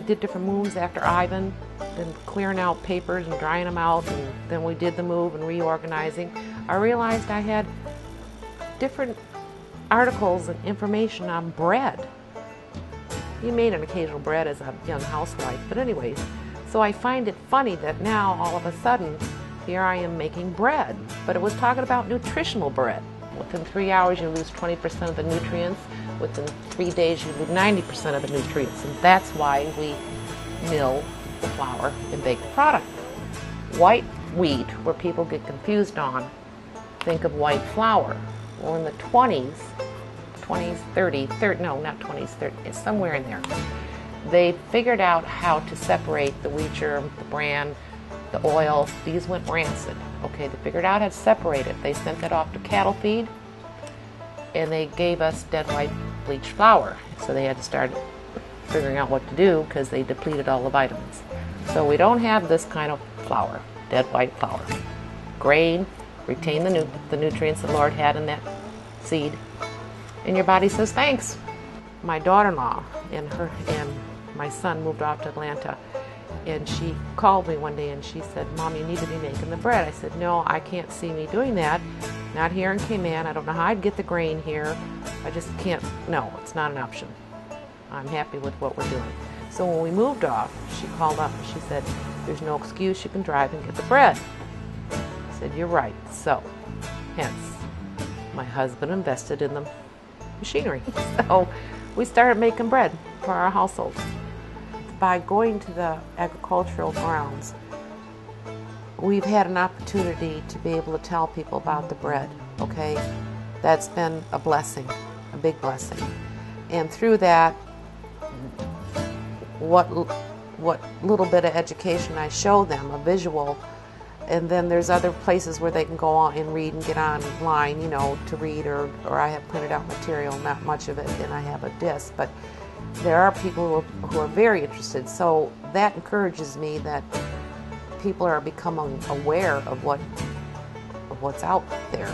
did different moves after Ivan, and clearing out papers and drying them out, and then we did the move and reorganizing, I realized I had different articles and information on bread. You made an occasional bread as a young housewife, but anyways, so I find it funny that now all of a sudden here I am making bread, but it was talking about nutritional bread. Within 3 hours you lose 20% of the nutrients. Within 3 days you lose 90% of the nutrients, and that's why we mill the flour and bake the product. White wheat, where people get confused on, think of white flour. Well, in the 20s, 30, no, not 20s, 30, it's somewhere in there. They figured out how to separate the wheat germ, the bran, the oil. These went rancid. Okay, they figured out how to separate it. They sent it off to cattle feed, and they gave us dead white bleached flour. So they had to start figuring out what to do because they depleted all the vitamins. So we don't have this kind of flour, dead white flour. Grain, retain the nutrients the Lord had in that seed, and your body says thanks. My daughter-in-law and my son moved off to Atlanta, and she called me one day and she said, "Mom, you need to be making the bread." I said, "No, I can't see me doing that. Not here in Cayman. I don't know how I'd get the grain here. I just can't. No, it's not an option. I'm happy with what we're doing." So when we moved off, she called up and she said, "There's no excuse. You can drive and get the bread." I said, "You're right." So, hence, my husband invested in the machinery. So we started making bread for our household. By going to the agricultural grounds, we've had an opportunity to be able to tell people about the bread, okay? That's been a blessing, a big blessing. And through that, what little bit of education I show them, a visual, and then there's other places where they can go on and read and get online, to read, or I have printed out material, not much of it, and I have a disc, but there are people who are very interested. So that encourages me that people are becoming aware of what's out there.